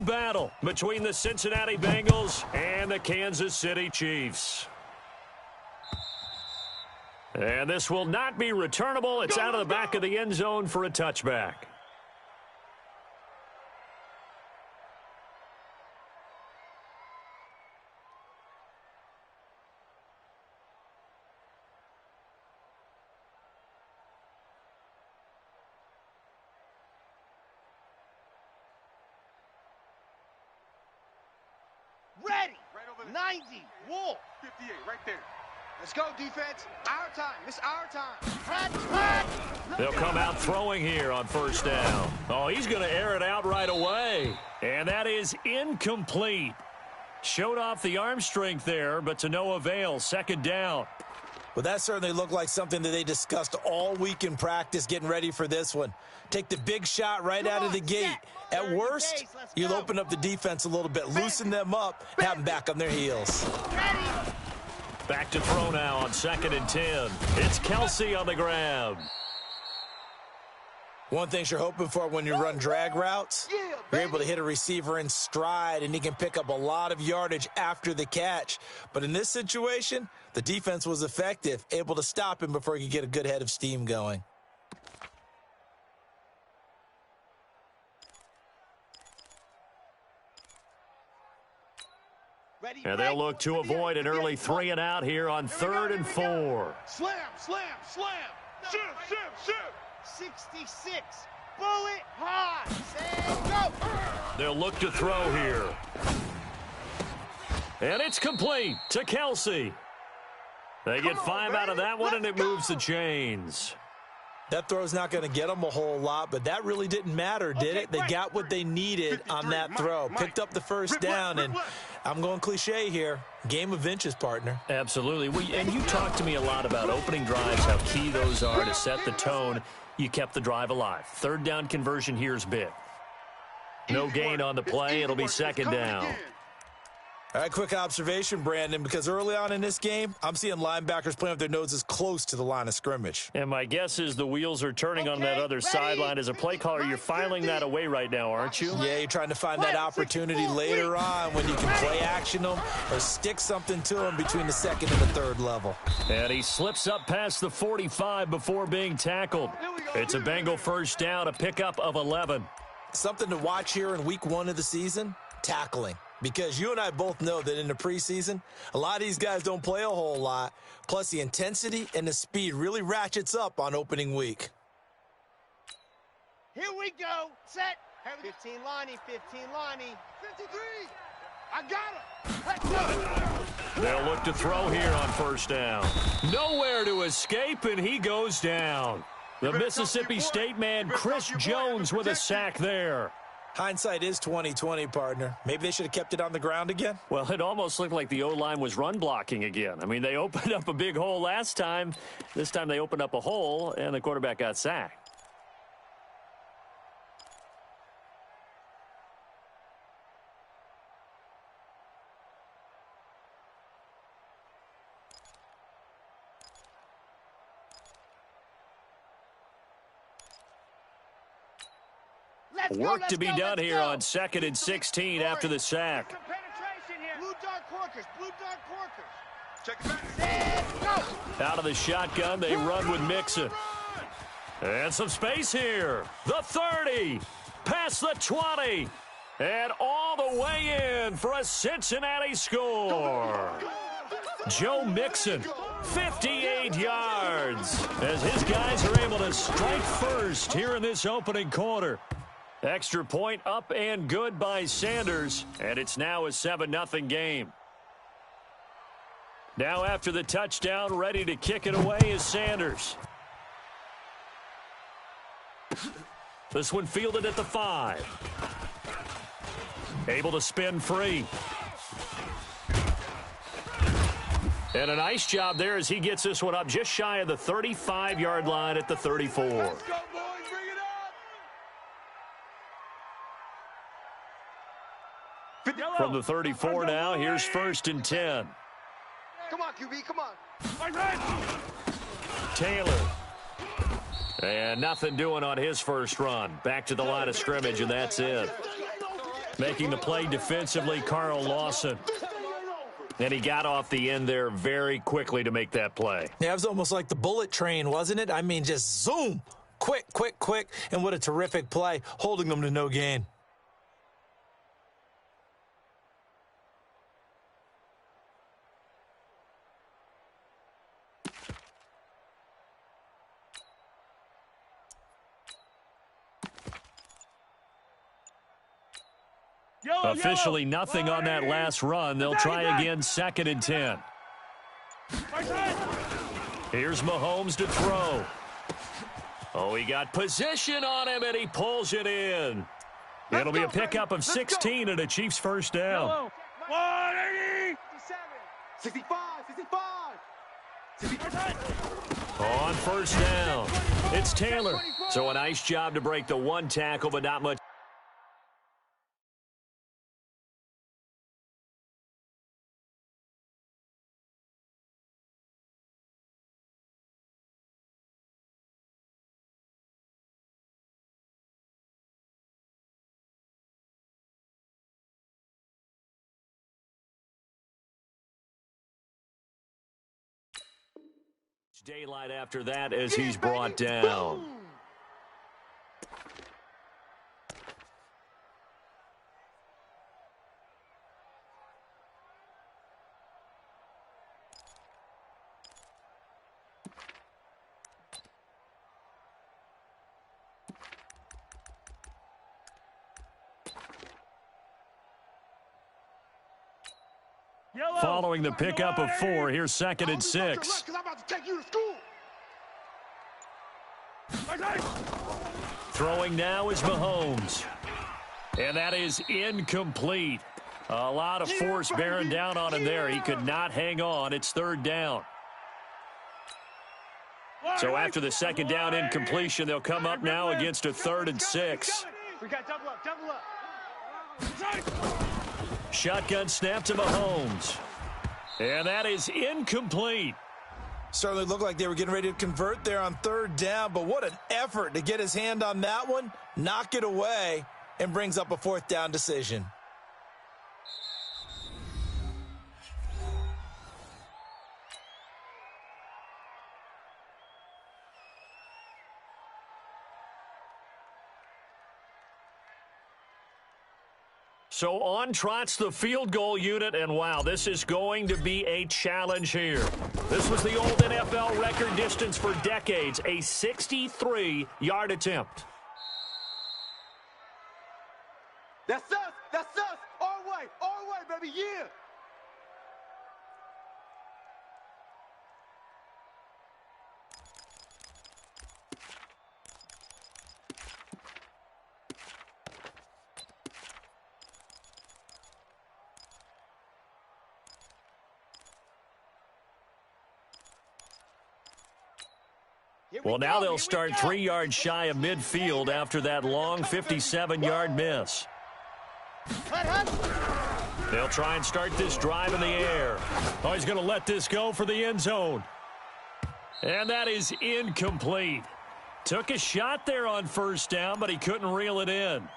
Battle between the Cincinnati Bengals and the Kansas City Chiefs. And this will not be returnable. It's out of the back of the end zone for a touchback. Ready. Right over there. 90. Wolf. 58, right there. Let's go, defense. Our time. It's our time. They'll come out throwing here on first down. Oh, he's going to air it out right away. And that is incomplete. Showed off the arm strength there, but to no avail. Second down. Well, that certainly looked like something that they discussed all week in practice getting ready for this one. Take the big shot right out of the gate. At worst, you'll open up the defense a little bit, loosen them up, have them back on their heels. Back to throw now on 2nd and 10. It's Kelsey on the grab. One thing you're hoping for when you run drag routes, you're able to hit a receiver in stride, and he can pick up a lot of yardage after the catch. But in this situation, the defense was effective, able to stop him before he could get a good head of steam going. And they'll look to avoid an early 3 and out here on 3rd and 4. Slam, slam, slam. Shoot. 66. Bullet high. Say go. They'll look to throw here. And it's complete to Kelsey. They get 5 out of that one, and it moves the chains. That throw's not going to get them a whole lot, but that really didn't matter, did it? They got what they needed on that throw. Picked up the first down, and I'm going cliche here. Game of inches, partner. Absolutely. And you talked to me a lot about opening drives, how key those are to set the tone. You kept the drive alive. 3rd down conversion here is big. No gain on the play. It'll be 2nd down. All right, quick observation, Brandon, because early on in this game, I'm seeing linebackers playing with their noses close to the line of scrimmage. And my guess is the wheels are turning on that other sideline. As a play caller, you're filing that away right now, aren't you? Yeah, you're trying to find that opportunity later on when you can play action them or stick something to them between the 2nd and the 3rd level. And he slips up past the 45 before being tackled. It's a Bengal first down, a pickup of 11. Something to watch here in week 1 of the season, tackling. Because you and I both know that in the preseason, a lot of these guys don't play a whole lot. Plus, the intensity and the speed really ratchets up on opening week. Here we go. Set. 15 Lonnie, 15 Lonnie. 53. I got him. Let's go. They'll look to throw here on first down. Nowhere to escape, and he goes down. The Mississippi State man, Chris Jones, with a sack there. Hindsight is 20/20, partner. Maybe they should have kept it on the ground again. Well, it almost looked like the O-line was run blocking again. I mean, they opened up a big hole last time. This time they opened up a hole, and the quarterback got sacked. Work to be done here on 2nd and 16 after the sack. Blue dart corkers. Check it back. Out of the shotgun, they run with Mixon. And some space here. The 30. Past the 20. And all the way in for a Cincinnati score. Joe Mixon, 58 yards. As his guys are able to strike first here in this opening quarter. Extra point up and good by Sanders, and it's now a 7-0 game. Now after the touchdown, ready to kick it away is Sanders. This one fielded at the 5. Able to spin free. And a nice job there as he gets this one up just shy of the 35-yard line at the 34. From the 34 now, here's 1st and 10. Come on, QB, come on. Taylor. And nothing doing on his first run. Back to the line of scrimmage, and that's it. Making the play defensively, Carl Lawson. And he got off the end there very quickly to make that play. Yeah, it was almost like the bullet train, wasn't it? I mean, just zoom. Quick, quick, quick. And what a terrific play, holding them to no gain. Officially nothing on that last run. They'll try again, 2nd and 10. Here's Mahomes to throw. Oh, he got position on him, and he pulls it in. It'll be a pickup of 16 and a Chiefs first down. 180! 65, 65. On first down, it's Taylor. So a nice job to break the one tackle, but not much. Daylight after that as he's brought down. Following the pickup of 4, here's 2nd and 6. Throwing now is Mahomes. And that is incomplete. A lot of force bearing down on him there. He could not hang on. It's 3rd down. So after the 2nd down incompletion, they'll come up now against a 3rd and 6. We got double up, double up. Shotgun snap to Mahomes. And that is incomplete. Certainly looked like they were getting ready to convert there on 3rd down, but what an effort to get his hand on that one, knock it away, and brings up a 4th down decision. So on trots the field goal unit, and wow, this is going to be a challenge here. This was the old NFL record distance for decades, a 63-yard attempt. That's us, our way, baby, yeah. Well, now they'll start 3 yards shy of midfield after that long 57-yard miss. They'll try and start this drive in the air. Oh, he's going to let this go for the end zone. And that is incomplete. Took a shot there on 1st down, but he couldn't reel it in.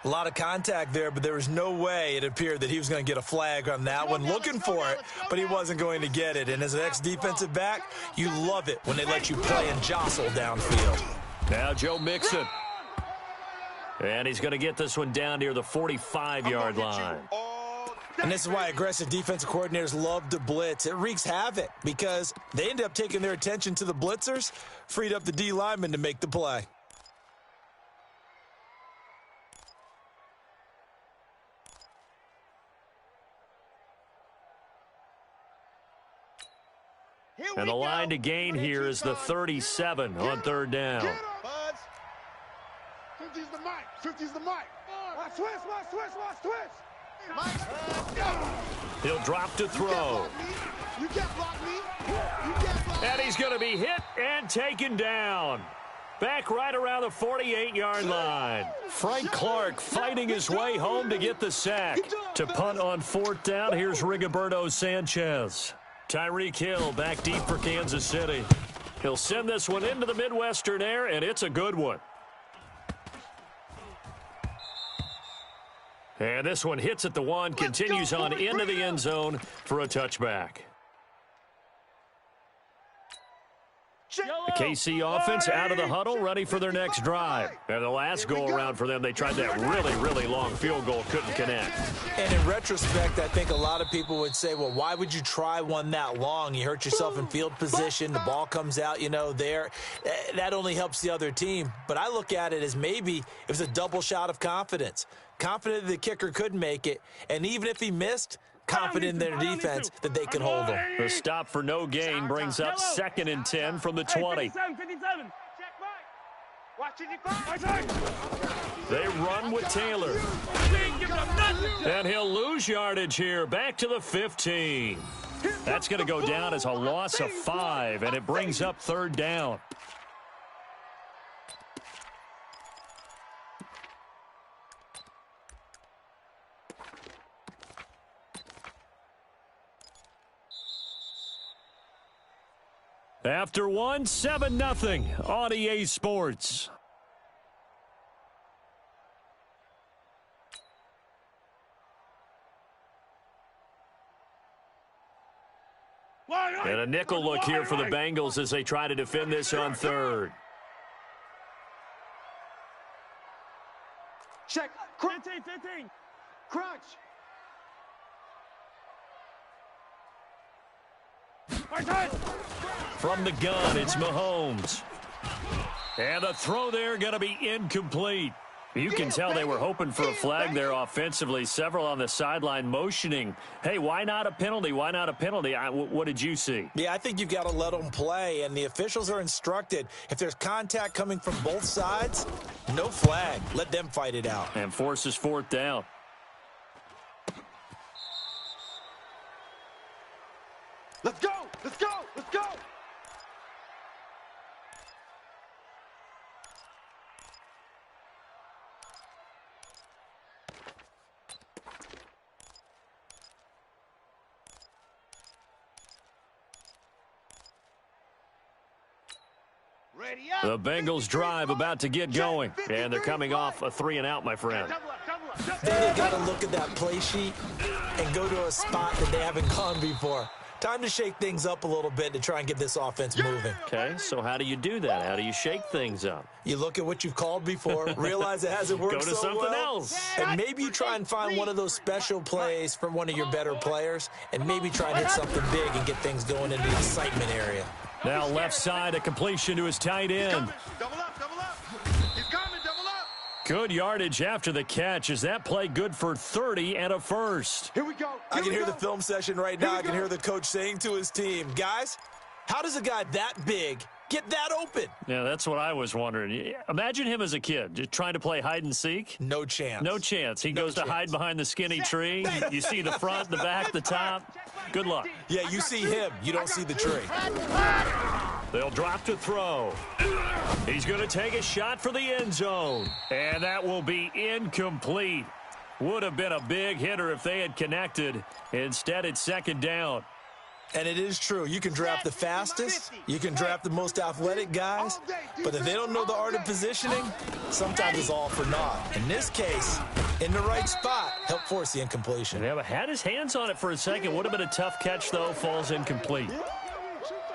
A lot of contact there, but there was no way it appeared that he was going to get a flag on that one. Looking for it, but he wasn't going to get it. And as an ex-defensive back, you love it when they let you play and jostle downfield. Now Joe Mixon. And he's going to get this one down near the 45-yard line. And this is why aggressive defensive coordinators love to blitz. It wreaks havoc because they end up taking their attention to the blitzers, freed up the D lineman to make the play. And the line to gain here is the 37 on 3rd down. 50's the mic. 50's the mic. Watch twist. He'll drop to throw. You can't block me. And he's going to be hit and taken down. Back right around the 48-yard line. Frank Clark fighting his way home to get the sack. To punt on 4th down, here's Rigoberto Sanchez. Tyreek Hill back deep for Kansas City. He'll send this one into the Midwestern air, and it's a good one. And this one hits at the one, continues on into the end zone for a touchback. The KC offense out of the huddle, ready for their next drive. And the last go-around for them, they tried that really, really long field goal, couldn't connect. And in retrospect, I think a lot of people would say, well, why would you try one that long? You hurt yourself in field position. The ball comes out, there. That only helps the other team. But I look at it as maybe it was a double shot of confidence. Confident the kicker could make it. And even if he missed, confident in their defense that they can hold them. The stop for no gain brings up 2nd and 10 from the 20. They run with Taylor. And he'll lose yardage here. Back to the 15. That's going to go down as a loss of 5, and it brings up 3rd down. After one, 7-0 on EA Sports. And a nickel look here for the Bengals as they try to defend this on 3rd. Check. Crunch. 15. Crunch. From the gun, it's Mahomes. And the throw there going to be incomplete. You can tell they were hoping for a flag there offensively. Several on the sideline motioning. Hey, why not a penalty? Why not a penalty? What did you see? Yeah, I think you've got to let them play, and the officials are instructed. If there's contact coming from both sides, no flag. Let them fight it out. And forces 4th down. Let's go. Let's go. Let's go. The Bengals drive about to get going, and they're coming off a 3-and-out, my friend. Then they got to look at that play sheet and go to a spot that they haven't gone before. Time to shake things up a little bit to try and get this offense moving. Okay, so how do you do that? How do you shake things up? You look at what you've called before, realize it hasn't worked so well. Go to something else. And maybe you try and find one of those special plays from one of your better players, and maybe try and hit something big and get things going into the excitement area. Now left side, a completion to his tight end. Double up, double up. He's coming, double up. Good yardage after the catch. Is that play good for 30 and a first? Here we go. I can hear the film session right now. I can hear the coach saying to his team, guys, how does a guy that big get that open? Yeah, that's what I was wondering. Imagine him as a kid, just trying to play hide and seek. No chance. No chance. He goes to hide behind the skinny tree. You see the front, the back, the top. Good luck. Yeah, you see him. You don't see the tree. They'll drop to throw. He's going to take a shot for the end zone. And that will be incomplete. Would have been a big hitter if they had connected. Instead, it's 2nd down. And it is true. You can draft the fastest. You can draft the most athletic guys. But if they don't know the art of positioning, sometimes it's all for naught. In this case, in the right spot, help force the incompletion. Yeah, but had his hands on it for a second. Would have been a tough catch, though. Falls incomplete.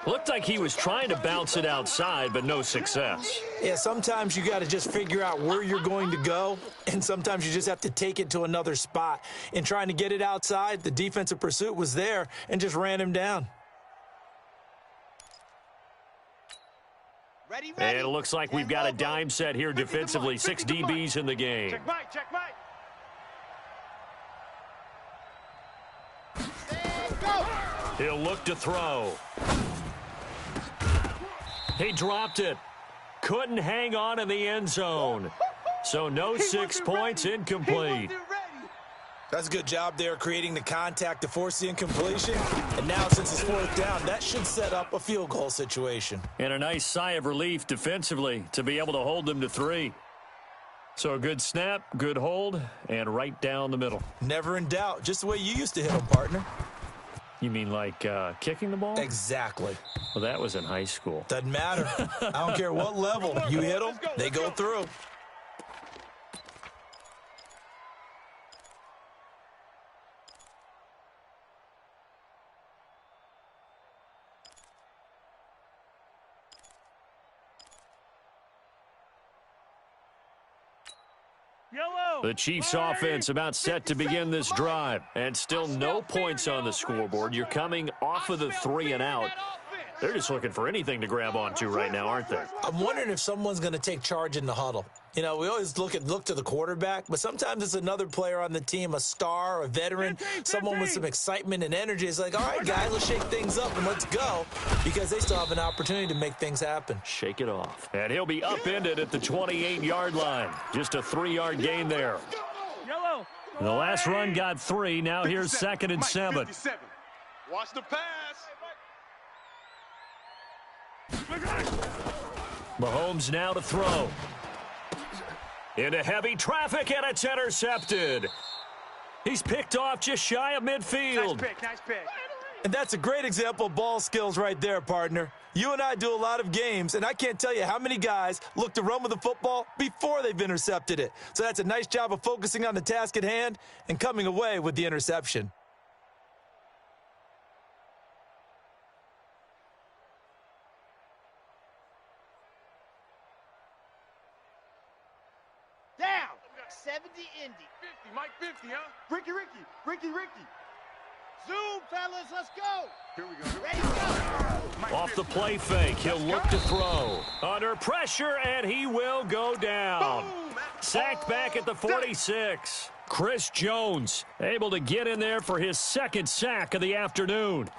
Looked like he was trying to bounce it outside, but no success. Yeah, sometimes you got to just figure out where you're going to go, and sometimes you just have to take it to another spot. In trying to get it outside, the defensive pursuit was there and just ran him down. And it looks like we've got a dime set here defensively. 6 DBs in the game. Check right, check right. He'll look to throw. He dropped it. Couldn't hang on in the end zone. So no 6 points, incomplete. That's a good job there creating the contact to force the incompletion. And now since it's 4th down, that should set up a field goal situation. And a nice sigh of relief defensively to be able to hold them to 3. So a good snap, good hold, and right down the middle. Never in doubt. Just the way you used to hit them, partner. You mean like kicking the ball? Exactly. Well, that was in high school. Doesn't matter. I don't care what level. You hit them, they go through. The Chiefs offense about set to begin this drive. And still no points on the scoreboard. You're coming off of the 3 and out. They're just looking for anything to grab onto right now, aren't they? I'm wondering if someone's going to take charge in the huddle. You know, we always look to the quarterback, but sometimes it's another player on the team, a star, a veteran, someone with some excitement and energy. It's like, all right, guys, let's shake things up and let's go, because they still have an opportunity to make things happen. Shake it off. And he'll be upended at the 28-yard line. Just a 3-yard gain there. The last run got 3. Now here's 2nd and 7. Watch the pass. Mahomes now to throw. Into heavy traffic, and it's intercepted. He's picked off just shy of midfield. Nice pick. And that's a great example of ball skills right there, partner. You and I do a lot of games, and I can't tell you how many guys look to run with the football before they've intercepted it. So that's a nice job of focusing on the task at hand and coming away with the interception. Down. 70 Indy. 50, Mike 50, huh? Ricky. Zoom, fellas. Let's go. Here we go. Ready, go. Off the play fake, he'll look to throw. Under pressure, and he will go down. Sacked back at the 46. Chris Jones able to get in there for his 2nd sack of the afternoon.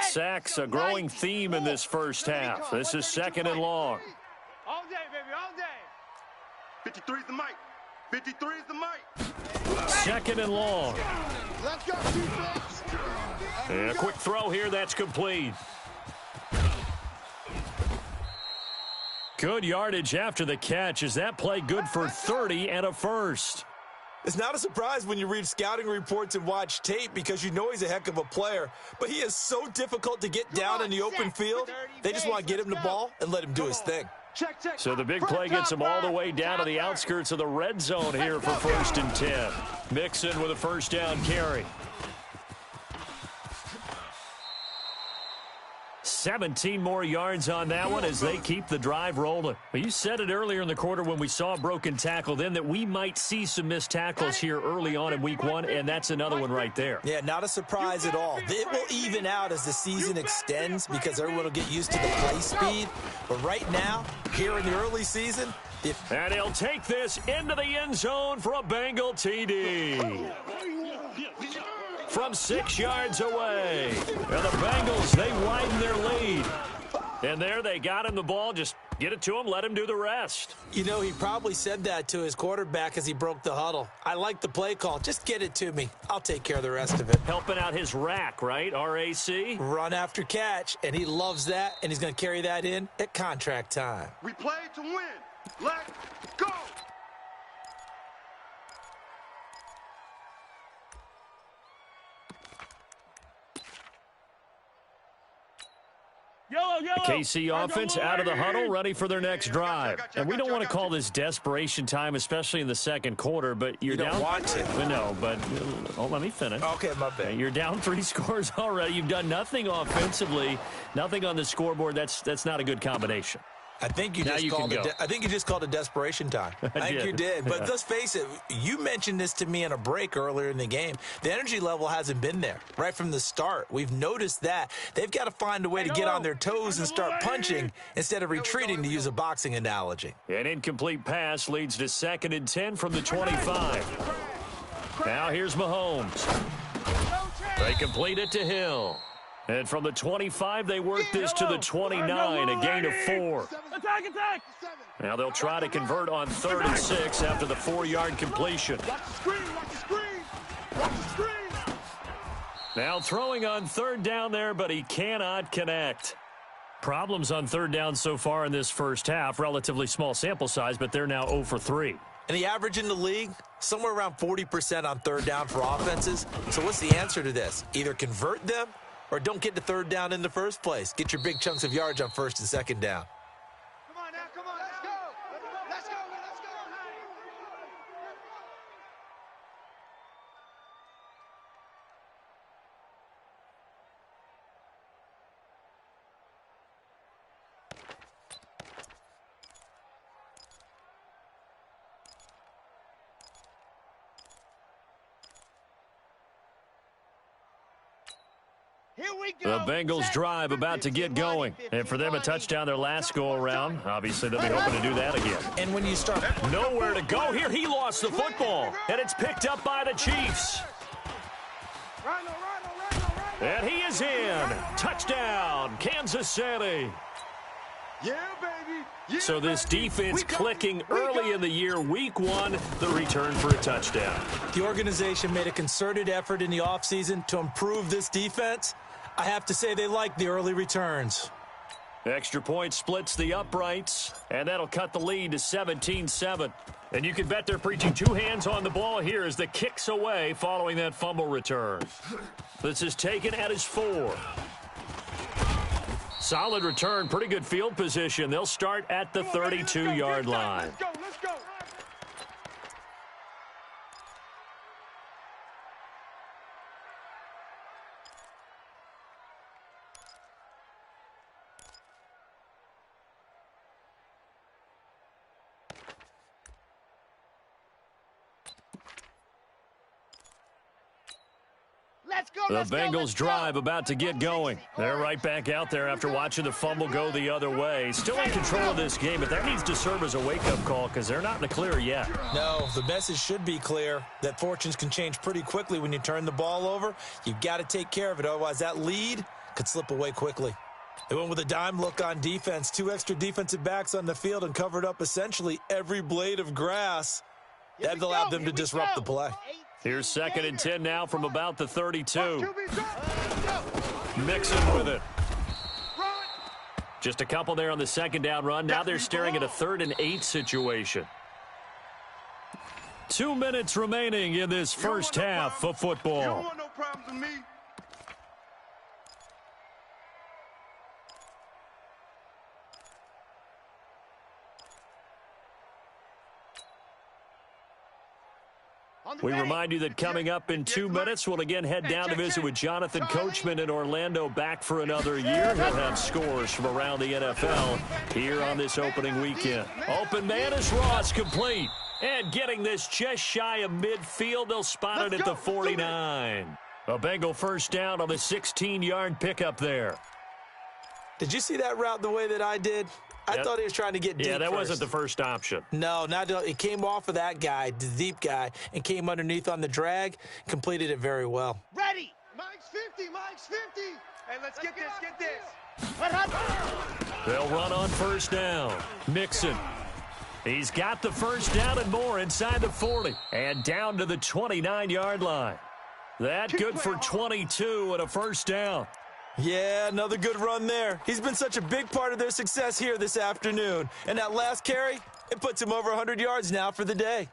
Sacks, a growing theme in this first half. This is 2nd and long. All day, baby, all day. 53 is the mic. 53 is the mic. 2nd and long. Let's go, defense. And a quick throw here, that's complete. Good yardage after the catch. Is that play good for 30 and a first? It's not a surprise when you read scouting reports and watch tape, because you know he's a heck of a player. But he is so difficult to get down in the open field. They just want to get him the ball and let him do his thing. Check. So the big play gets him all the way down to the outskirts of the red zone here for 1st and 10. Mixon with a 1st down carry. 17 more yards on that one as they keep the drive rolling. Well, you said it earlier in the quarter when we saw a broken tackle then that we might see some missed tackles here early on in week 1, and that's another one right there. Yeah, not a surprise at all. It will even out as the season extends because everyone will get used to the play speed. But right now, here in the early season, and he'll take this into the end zone for a Bengal TD. From 6 yards away. And the Bengals, they widen their lead. And there they got him the ball. Just get it to him, let him do the rest. You know, he probably said that to his quarterback as he broke the huddle. I like the play call. Just get it to me. I'll take care of the rest of it. Helping out his rack, right? RAC? Run after catch, and he loves that, and he's going to carry that in at contract time. We play to win. Let's go. The KC offense out of the huddle, ready for their next drive. And we don't want to call this desperation time, especially in the 2nd quarter, but you're down. You don't want to. No, but let me finish. Okay, my bad. You're down 3 scores already. You've done nothing offensively, nothing on the scoreboard. That's not a good combination. I think you just called it desperation time. I think you did. But let's face it, you mentioned this to me in a break earlier in the game. The energy level hasn't been there right from the start. We've noticed that. They've got to find a way to get on their toes and start punching instead of retreating, to use a boxing analogy. An incomplete pass leads to 2nd and 10 from the 25. Now here's Mahomes. They complete it to Hill. And from the 25, they work this to the 29, a gain of 4. Attack! Now they'll try to convert on 3rd and 6 after the 4-yard completion. Watch the screen! Now throwing on 3rd down there, but he cannot connect. Problems on 3rd down so far in this first half. Relatively small sample size, but they're now 0 for 3. And the average in the league, somewhere around 40% on 3rd down for offenses. So what's the answer to this? Either convert them, or don't get to 3rd down in the first place. Get your big chunks of yards on 1st and 2nd down. Come on, let's go! Let's go! Here we go. The Bengals drive about to get going. And for them, a touchdown their last go-around. Obviously, they'll be hoping to do that again. And when you start... Nowhere to go here. He lost the football. And it's picked up by the Chiefs. And he is in. Touchdown, Kansas City. Yeah, baby. Yeah, So this baby. defense clicking early in the year, week one, the return for a touchdown. The organization made a concerted effort in the offseason to improve this defense. I have to say they like the early returns. Extra point splits the uprights, and that'll cut the lead to 17-7. And you can bet they're preaching two hands on the ball here as the kick's away following that fumble return. This is taken at his 4. Solid return, pretty good field position. They'll start at the 32-yard line. Let's go, let's go. Let's go. The Let's go, Bengals let's go. drive about to get going. They're right back out there after watching the fumble go the other way. Still in control of this game, but that needs to serve as a wake-up call because they're not in the clear yet. No, the message should be clear that fortunes can change pretty quickly when you turn the ball over. You've got to take care of it, otherwise that lead could slip away quickly. They went with a dime look on defense, 2 extra defensive backs on the field and covered up essentially every blade of grass. That allowed them to disrupt the play. Here's 2nd and 10 now from about the 32. Mixon with it. Just a couple there on the second down run. Now they're staring at a 3rd and 8 situation. 2 minutes remaining in this first half of You football. don't want no problems with me. We remind you that coming up in 2 minutes, we'll again head down to visit with Jonathan Coachman in Orlando, back for another year. He'll have scores from around the NFL here on this opening weekend. Open man is Ross, complete. And getting this just shy of midfield, they'll spot it at the 49. A Bengal first down on the 16-yard pickup there. Did you see that route the way that I did? I thought he was trying to get deep. Yeah, that first. wasn't the first option. No, it came off of that guy, the deep guy, and came underneath on the drag, completed it very well. Ready. Mike's 50, Mike's 50. Hey, let's get this. They'll run on first down. Mixon. He's got the first down and more inside the 40. And down to the 29-yard line. That good for 22 and a first down. Yeah, another good run there. He's been such a big part of their success here this afternoon. And that last carry, it puts him over 100 yards now for the day.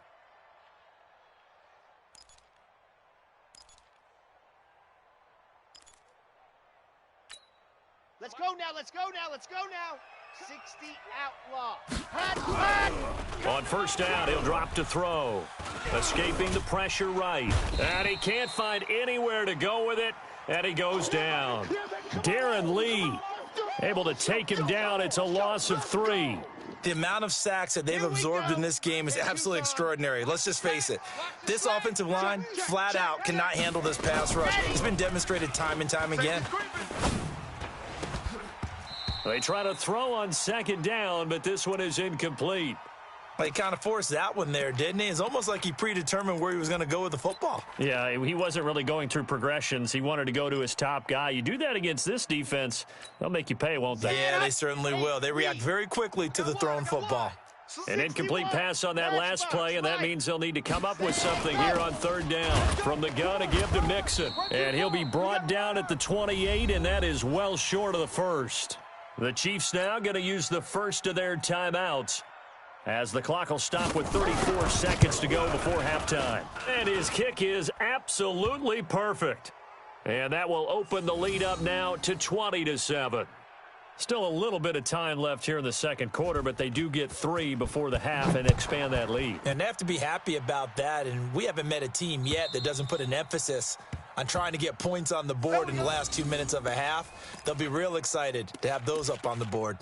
Let's go now. Let's go now. Let's go now. 60 outlaw. On first down, he'll drop to throw. Escaping the pressure right. And he can't find anywhere to go with it. And he goes down. Darren Lee able to take him down. It's a loss of 3. The amount of sacks that they've absorbed in this game is absolutely extraordinary. Let's just face it. This offensive line, flat out, cannot handle this pass rush. It's been demonstrated time and time again. They try to throw on second down, but this one is incomplete. He kind of forced that one there, didn't he? It's almost like he predetermined where he was going to go with the football. Yeah, he wasn't really going through progressions. He wanted to go to his top guy. You do that against this defense, they'll make you pay, won't they? Yeah, they certainly will. They react very quickly to the thrown football. An incomplete pass on that last play, and that means they'll need to come up with something here on third down. From the gun to give to Mixon. And he'll be brought down at the 28, and that is well short of the first. The Chiefs now going to use the first of their timeouts, as the clock will stop with 34 seconds to go before halftime. And his kick is absolutely perfect. And that will open the lead up now to 20-7. Still a little bit of time left here in the second quarter, but they do get 3 before the half and expand that lead. And they have to be happy about that, and we haven't met a team yet that doesn't put an emphasis on trying to get points on the board in the last 2 minutes of a half. They'll be real excited to have those up on the board.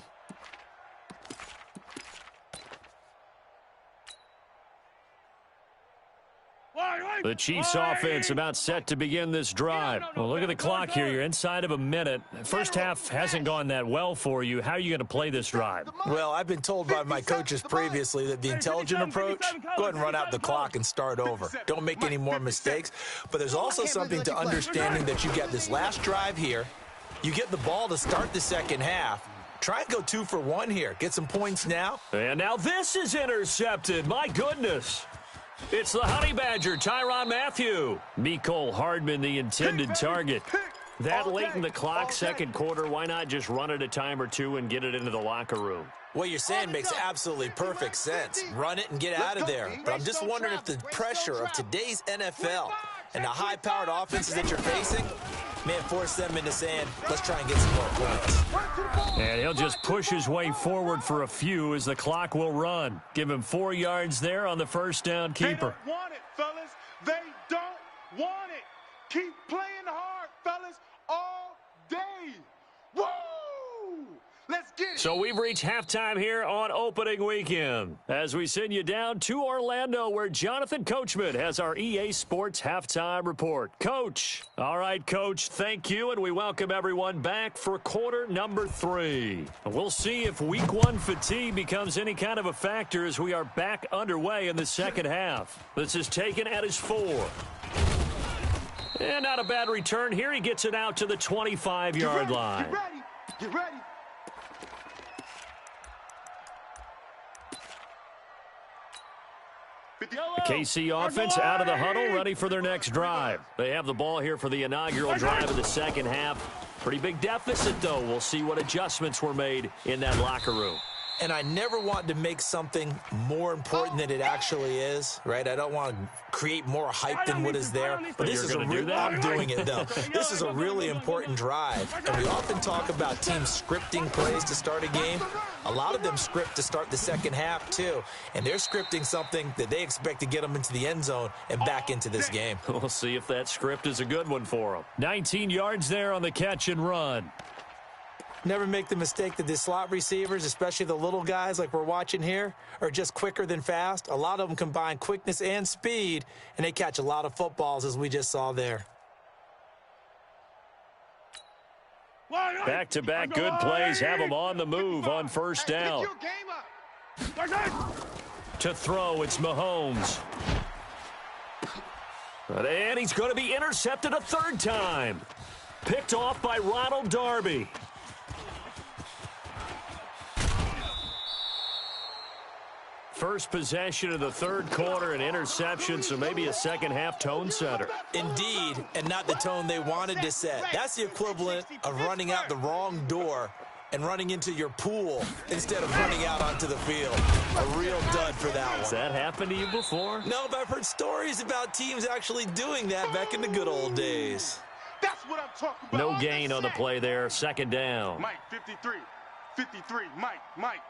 The Chiefs offense about set to begin this drive. Well, look at the clock here. You're inside of a minute. First half hasn't gone that well for you. How are you going to play this drive? Well, I've been told by my coaches previously that the intelligent approach, go ahead and run out the clock and start over. Don't make any more mistakes. But there's also something to understanding that you get this last drive here. You get the ball to start the second half. Try and go 2 for 1 here. Get some points now. And now this is intercepted. My goodness. It's the Honey Badger, Tyrann Mathieu. Mecole Hardman, the intended target. That late in the clock, second quarter, why not just run it a time or two and get it into the locker room? What you're saying makes absolutely perfect sense. Run it and get out of there. But I'm just wondering if the pressure of today's NFL and the high-powered offenses that you're facing may force them into saying, let's try and get some more points. And he'll just push his way forward for a few as the clock will run. Give him 4 yards there on the first down keeper. They don't want it, fellas. They don't want it. Keep playing hard, fellas, all day. Woo! Let's get it. So we've reached halftime here on opening weekend as we send you down to Orlando where Jonathan Coachman has our EA Sports halftime report. Coach. All right, Coach, thank you, and we welcome everyone back for quarter number 3. We'll see if week 1 fatigue becomes any kind of a factor as we are back underway in the second half. This is taken at his 4. And not a bad return here. He gets it out to the 25-yard line. Get ready. Get ready. The KC offense out of the huddle, ready for their next drive. They have the ball here for the inaugural drive of the second half. Pretty big deficit, though. We'll see what adjustments were made in that locker room. And I never want to make something more important than it actually is, right? I don't want to create more hype than what is there. But this is a I'm doing it, though. This is a really important drive. And we often talk about teams scripting plays to start a game. A lot of them script to start the second half, too. And they're scripting something that they expect to get them into the end zone and back into this game. We'll see if that script is a good one for them. 19 yards there on the catch and run. Never make the mistake that the slot receivers, especially the little guys like we're watching here, are just quicker than fast. A lot of them combine quickness and speed, and they catch a lot of footballs, as we just saw there. Back-to-back good plays have them on the move on first down. To throw, it's Mahomes. And he's going to be intercepted a third time. Picked off by Ronald Darby. First possession of the third quarter, an interception, so maybe a second-half tone setter. Indeed, and not the tone they wanted to set. That's the equivalent of running out the wrong door and running into your pool instead of running out onto the field. A real dud for that one. Has that happened to you before? No, but I've heard stories about teams actually doing that back in the good old days. That's what I'm talking about. No gain on the play there, second down. Mike, 53. 53, Mike.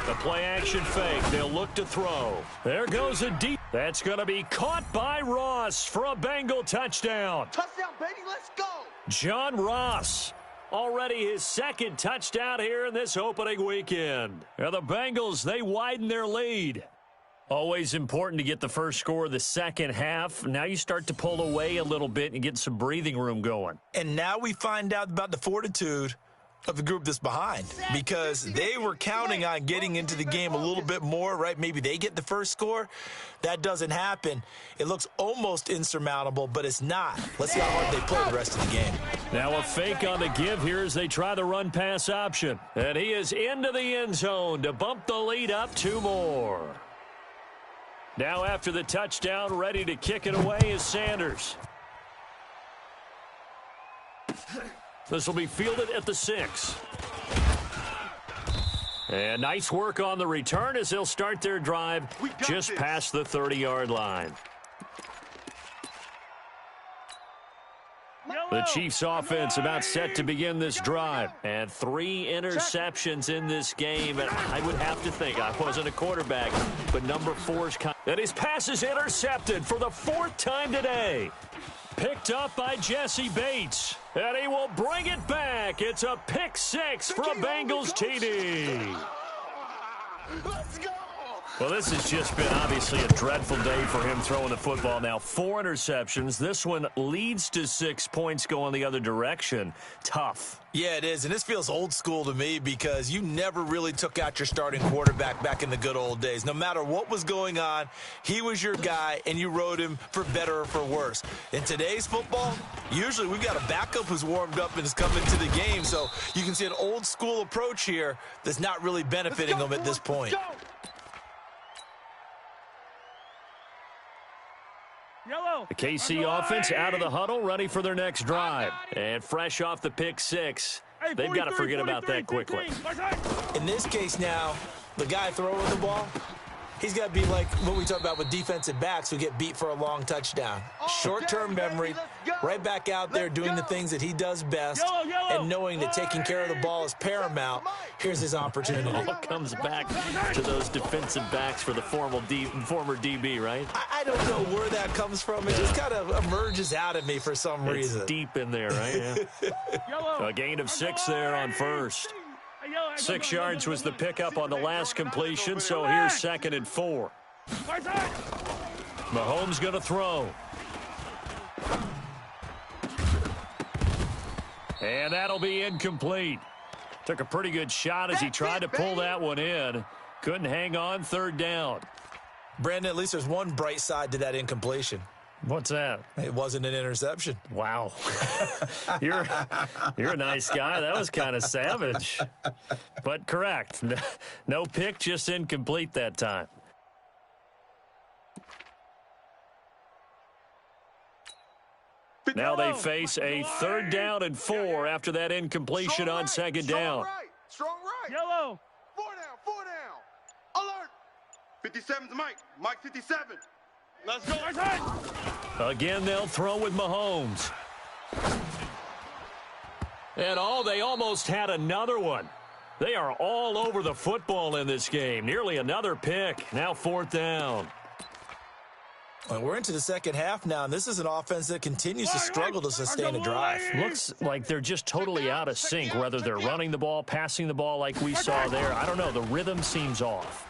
The play-action fake. They'll look to throw. There goes a deep. That's going to be caught by Ross for a Bengal touchdown. Touchdown, baby, let's go. John Ross, already his second touchdown here in this opening weekend. Now the Bengals, they widen their lead. Always important to get the first score of the second half. Now you start to pull away a little bit and get some breathing room going. And now we find out about the fortitude of the group that's behind, because they were counting on getting into the game a little bit more, right? Maybe they get the first score. That doesn't happen. It looks almost insurmountable, but it's not. Let's see how hard they play the rest of the game. Now a fake on the give here as they try the run-pass option. And he is into the end zone to bump the lead up 2 more. Now after the touchdown, ready to kick it away is Sanders. This will be fielded at the 6. And nice work on the return as they'll start their drive just past the 30-yard line. The Chiefs offense about set to begin this drive. And 3 interceptions in this game. And I would have to think, I wasn't a quarterback, but number 4's and his pass is intercepted for the 4th time today. Picked up by Jesse Bates. And he will bring it back. It's a pick 6 for a Bengals TD. Let's go. Well, this has just been obviously a dreadful day for him throwing the football. Now 4 interceptions. This one leads to 6 points going the other direction. Tough. Yeah, it is, and this feels old school to me because you never really took out your starting quarterback back in the good old days. No matter what was going on, he was your guy, and you rode him for better or for worse. In today's football, usually we've got a backup who's warmed up and is coming to the game, so you can see an old school approach here that's not really benefiting him at this point. The KC offense out of the huddle, ready for their next drive. And fresh off the pick 6, they've got to forget about that quickly. In this case now, the guy throwing the ball, he's got to be like what we talk about with defensive backs who get beat for a long touchdown. Short-term memory, right back out there doing the things that he does best, and knowing that taking care of the ball is paramount. Here's his opportunity. It all comes back to those defensive backs for the former DB, right? I don't know where that comes from. It just kind of emerges out of me for some reason. It's deep in there, right? Yeah. A gain of 6 there on first. 6 yards was the pickup on the last completion, so here's 2nd and 4. Mahomes going to throw. And that'll be incomplete. Took a pretty good shot as he tried to pull that one in. Couldn't hang on, 3rd down. Brandon, at least there's one bright side to that incompletion. What's that? It wasn't an interception. Wow. You're a nice guy. That was kind of savage. But correct. No pick, just incomplete that time. Now they face a 3rd down and 4 after that incompletion on 2nd down. Strong right. Yellow. 4 down. Alert. 57's Mike. Mike 57. Let's go. Again, they'll throw with Mahomes. And they almost had another one. They are all over the football in this game. Nearly another pick. Now 4th down. Well, we're into the second half now, and this is an offense that continues to struggle to sustain a drive. Looks like they're just totally out of sync, whether they're running the ball, passing the ball like we saw there. I don't know. The rhythm seems off.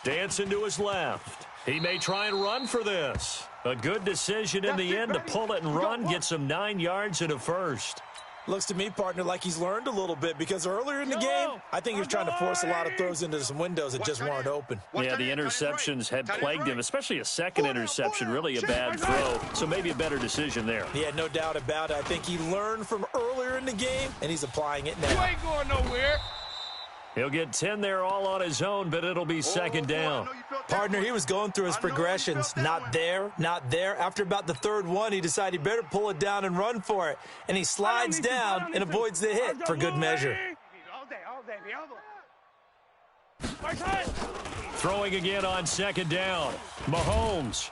Dancing to his left. He may try and run for this. A good decision in the end to pull it and run, get some 9 yards and a first. Looks to me, partner, like he's learned a little bit because earlier in the game, I think he was trying to force a lot of throws into some windows that just weren't open. Yeah, the interceptions had plagued him, especially a 2nd interception, really a bad throw, so maybe a better decision there. Yeah, no doubt about it. I think he learned from earlier in the game, and he's applying it now. You ain't going nowhere. He'll get 10 there all on his own, but it'll be 2nd down. Partner, he was going through his progressions. Not there, not there. After about the 3rd one, he decided he better pull it down and run for it. And he slides down and avoids the hit for good measure. Throwing again on 2nd down. Mahomes.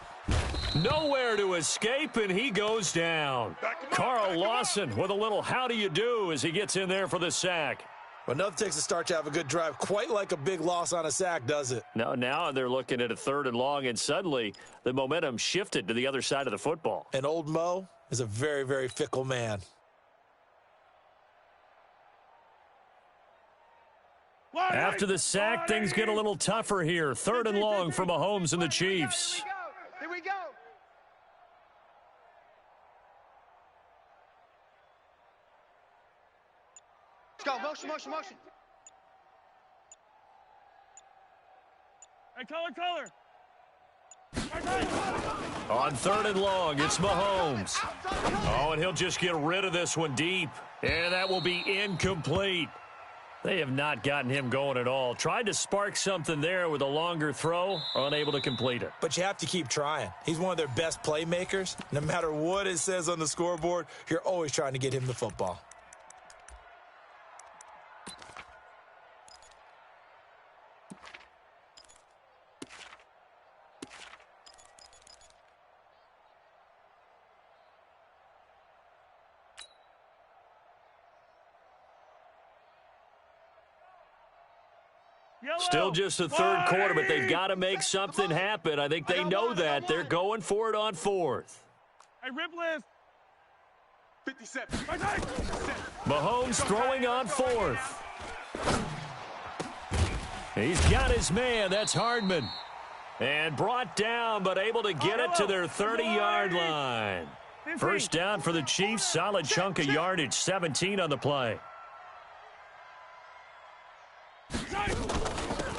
Nowhere to escape, and he goes down. Carl Lawson with a little how do you do as he gets in there for the sack. Well, nothing takes a start to have a good drive quite like a big loss on a sack, does it? No, now they're looking at a 3rd and long, and suddenly the momentum shifted to the other side of the football. And old Mo is a very, very fickle man. After the sack, things get a little tougher here. 3rd and long for Mahomes and the Chiefs. Here we go. Let's go. Motion. Hey, color. On 3rd and long, it's Mahomes. Oh, and he'll just get rid of this one deep. And that will be incomplete. They have not gotten him going at all. Tried to spark something there with a longer throw, unable to complete it. But you have to keep trying. He's one of their best playmakers. No matter what it says on the scoreboard, you're always trying to get him the football. Still just the 3rd quarter, but they've got to make something happen. I think they know that. They're going for it on 4th. Hey, rip list. 57. Mahomes throwing on 4th. He's got his man. That's Hardman. And brought down, but able to get it to their 30-yard line. First down for the Chiefs. Solid chunk of yardage. 17 on the play.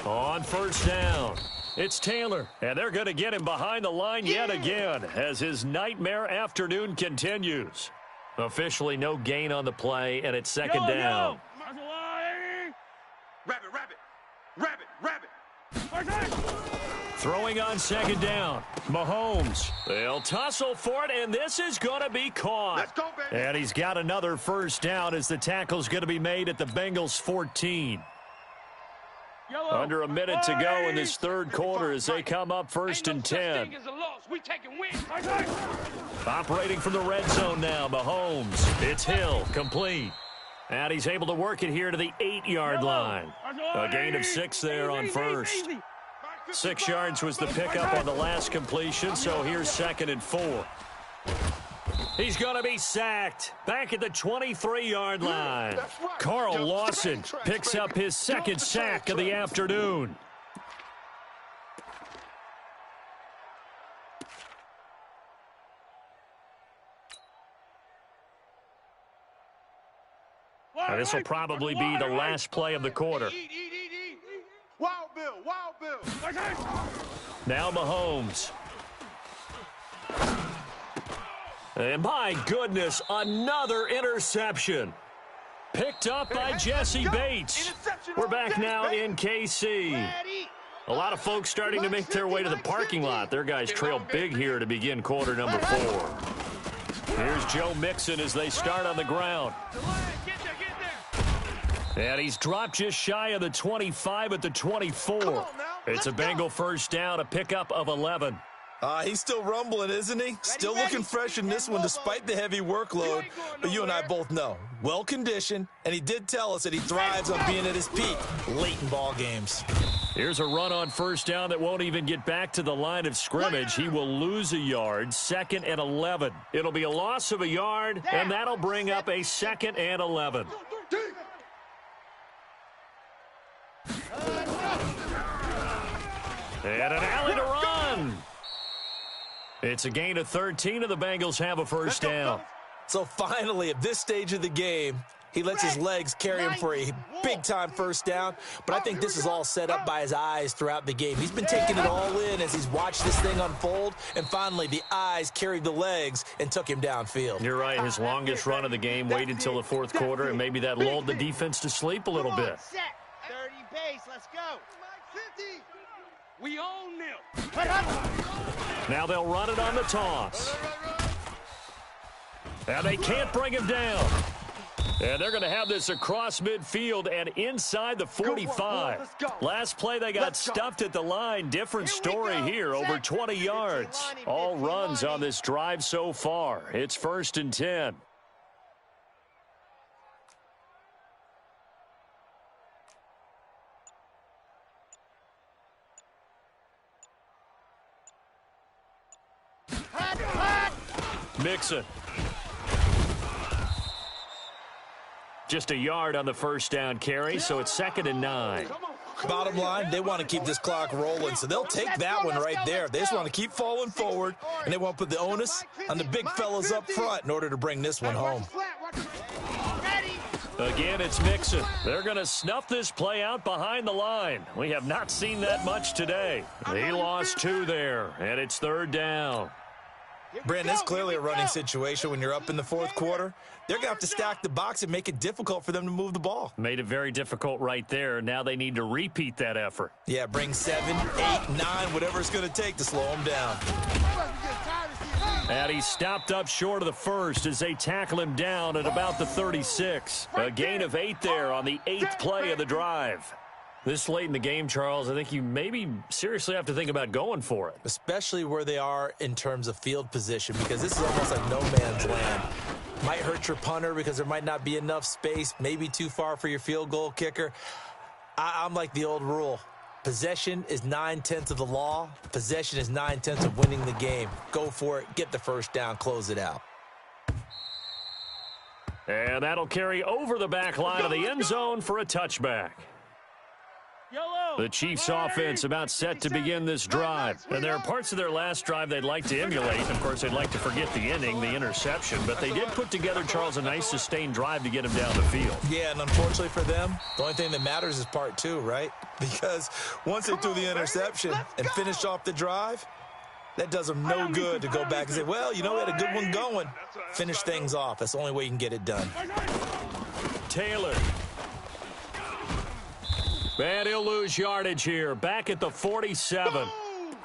On first down, it's Taylor. And they're going to get him behind the line yet again as his nightmare afternoon continues. Officially no gain on the play, and it's second down. Rabbit. Throwing on second down, Mahomes. They'll tussle for it, and this is going to be caught. Let's go, baby. And he's got another first down as the tackle's going to be made at the Bengals' 14. Under a minute to go in this third quarter as they come up first and 10. Operating from the red zone now, Mahomes. It's Hill, complete. And he's able to work it here to the 8-yard line. A gain of 6 there on first. 6 yards was the pickup on the last completion, so here's second and 4. He's going to be sacked. Back at the 23-yard line. Carl Lawson picks up his second sack of the afternoon. This will probably be the last play of the quarter. Wild Bill. Now Mahomes. And my goodness, another interception. Picked up by Jesse Bates. We're back now in KC. A lot of folks starting to make their way to the parking lot. Their guys trail big here to begin quarter number 4. Here's Joe Mixon as they start on the ground. And he's dropped just shy of the 25 at the 24. It's a Bengal first down, a pickup of 11. He's still rumbling, isn't he? Still looking fresh in this one despite the heavy workload. But you and I both know, well-conditioned, and he did tell us that he thrives on being at his peak late in ball games. Here's a run on first down that won't even get back to the line of scrimmage. He will lose a yard, 2nd and 11. It'll be a loss of a yard, and that'll bring up a 2nd and 11. And an alley to run. It's a gain of 13, and the Bengals have a first down. So finally, at this stage of the game, he lets his legs carry him for a big-time first down. But I think this is all set up by his eyes throughout the game. He's been taking it all in as he's watched this thing unfold. And finally, the eyes carried the legs and took him downfield. You're right. His longest run of the game waited until the fourth quarter, and maybe that lulled the defense to sleep a little bit. 30 base, let's go. 50. We own them. Now they'll run it on the toss. And they can't bring him down. And they're going to have this across midfield and inside the 45. Last play, they got stuffed at the line. Different story here, over 20 yards. All runs on this drive so far. It's 1st and 10. Mixon. Just a yard on the first down carry, so it's 2nd and 9. Bottom line, they want to keep this clock rolling, so they'll take that one right there. They just want to keep falling forward, and they want to put the onus on the big fellas up front in order to bring this one home. Again, it's Mixon. They're going to snuff this play out behind the line. We have not seen that much today. He lost 2 there, and it's 3rd down. Brandon, it's clearly a running situation when you're up in the fourth quarter. They're going to have to stack the box and make it difficult for them to move the ball. Made it very difficult right there. Now they need to repeat that effort. Yeah, bring 7, 8, 9, whatever it's going to take to slow them down. And he's stopped up short of the first as they tackle him down at about the 36. A gain of 8 there on the 8th play of the drive. This late in the game, Charles, I think you maybe seriously have to think about going for it. Especially where they are in terms of field position, because this is almost like no man's land. Might hurt your punter because there might not be enough space, maybe too far for your field goal kicker. I'm like the old rule. Possession is 9/10 of the law. Possession is 9/10 of winning the game. Go for it. Get the first down. Close it out. And that'll carry over the back line of the end zone for a touchback. Yellow. The Chiefs offense about set to begin this drive. And there are parts of their last drive they'd like to emulate. Of course, they'd like to forget the inning, the interception. But they did put together, Charles, a nice sustained drive to get him down the field. Yeah, and unfortunately for them, the only thing that matters is part two, right? Because once they threw the interception and finished off the drive, that does them no good to go back and say, well, you know, we had a good one going. Finish things off. That's the only way you can get it done. Taylor. And he'll lose yardage here. Back at the 47.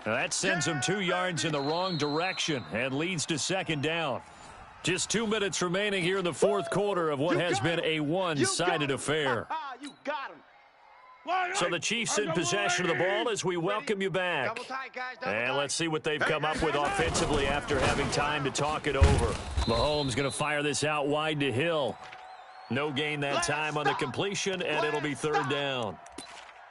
That sends him 2 yards in the wrong direction and leads to second down. Just 2 minutes remaining here in the fourth quarter of what has been a one-sided affair. You got him. So the Chiefs in possession of the ball as we welcome you back. Double tight, guys. Double And tight. let's see what they've come up with offensively after having time to talk it over. Mahomes going to fire this out wide to Hill. No gain that time on the completion, and it'll be third down.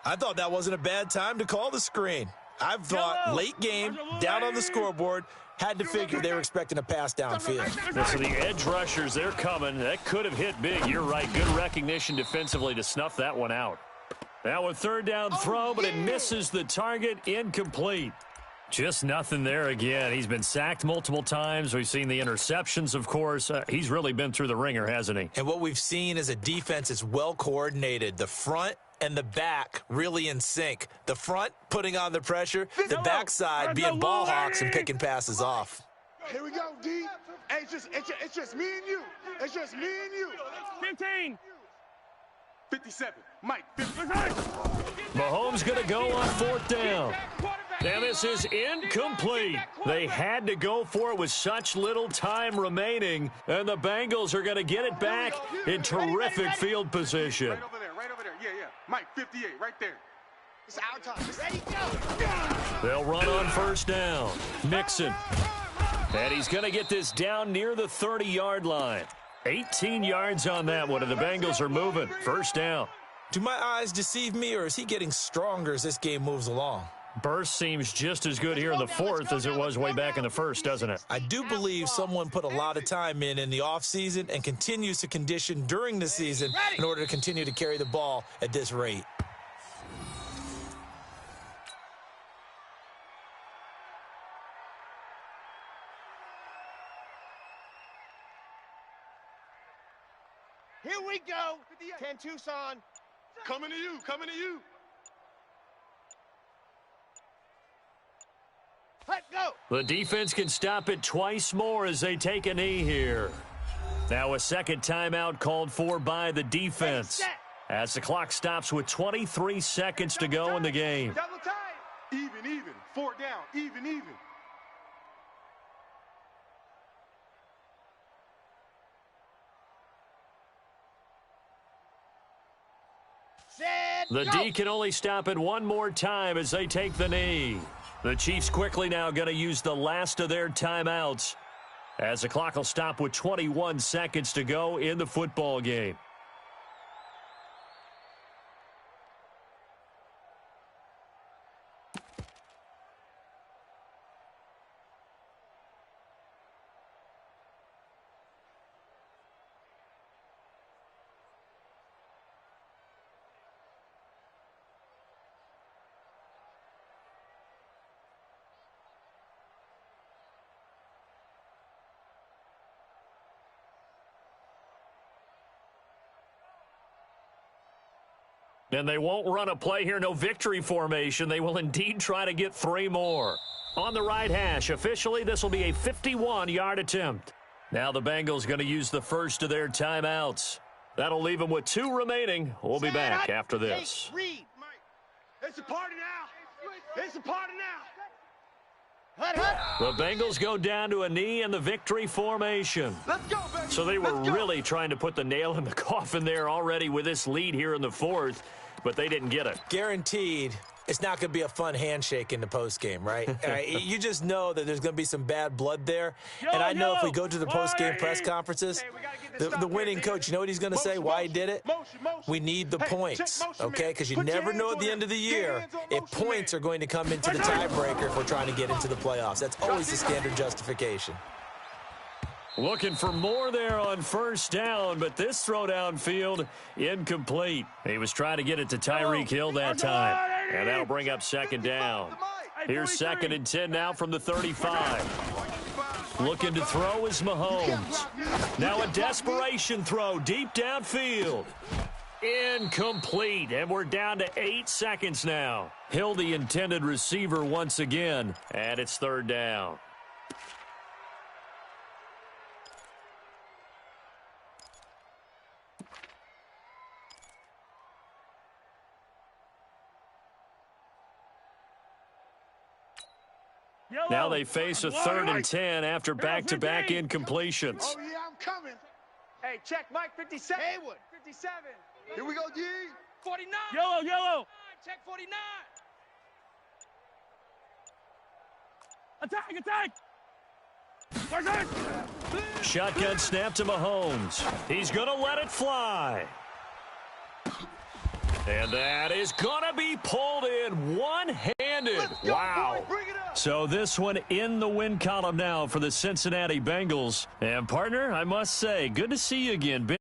I thought that wasn't a bad time to call the screen. I thought late game, down on the scoreboard, had to figure they were expecting a pass downfield. So the edge rushers, they're coming. That could have hit big. You're right. Good recognition defensively to snuff that one out. Now a third down throw, but it misses the target. Incomplete. Just nothing there again. He's been sacked multiple times. We've seen the interceptions, of course. He's really been through the ringer, hasn't he? And what we've seen is a defense that's well coordinated. The front and the back really in sync. The front putting on the pressure, the backside being ball hawks and picking passes off. Here we go, D. Hey, it's just me and you. It's just me and you. 15. 57. Mike, 50. Mahomes going to go on fourth down. And this is incomplete. They had to go for it with such little time remaining. And the Bengals are going to get it back in terrific field position. Right over there. Yeah. Mike, 58, right there. It's our time. Ready, go. They'll run on first down. Mixon. And he's going to get this down near the 30-yard line. 18 yards on that one, and the Bengals are moving. First down. Do my eyes deceive me, or is he getting stronger as this game moves along? Burst seems just as good here in the fourth as it was way back in the first, doesn't it? I do believe someone put a lot of time in the offseason and continues to condition during the season in order to continue to carry the ball at this rate. Here we go. 10 Tucson. Coming to you. Let go. The defense can stop it twice more as they take a knee here. Now a second timeout called for by the defense as the clock stops with 23 seconds to go in the game. Double time. Even. 4 down. Even. Set, The go. D can only stop it one more time as they take the knee. The Chiefs quickly now going to use the last of their timeouts as the clock will stop with 21 seconds to go in the football game. And they won't run a play here, no victory formation. They will indeed try to get 3 more. On the right hash, officially, this will be a 51-yard attempt. Now the Bengals going to use the first of their timeouts. That'll leave them with 2 remaining. We'll be back after this. Read. It's a party now. The Bengals go down to a knee in the victory formation. Let's go, baby. So they were really trying to put the nail in the coffin there already with this lead here in the fourth, but they didn't get it. Guaranteed, it's not going to be a fun handshake in the postgame, right? You just know that there's going to be some bad blood there. And I know if we go to the postgame press conferences, the winning coach, you know what he's going to say, why he did it? We need the points, okay? Because you never know at the end of the year if points are going to come into the tiebreaker if we're trying to get into the playoffs. That's always the standard justification. Looking for more there on first down, but this throw downfield incomplete. He was trying to get it to Tyreek Hill that time. And that'll bring up second down. Here's 2nd and 10 now from the 35. Looking to throw is Mahomes. Now a desperation throw deep downfield. Incomplete, and we're down to 8 seconds now. Hill, the intended receiver once again, and it's 3rd down. Now they face a 3rd and 10 after back-to-back incompletions. Oh, yeah, I'm coming. Hey, check Mike 57. Haywood. 57. Here we go, G. 49. Yellow. Check 49. Attack. Shotgun snap to Mahomes. He's going to let it fly. And that is going to be pulled in one-handed. Wow. So this one in the win column now for the Cincinnati Bengals. And, partner, I must say, good to see you again.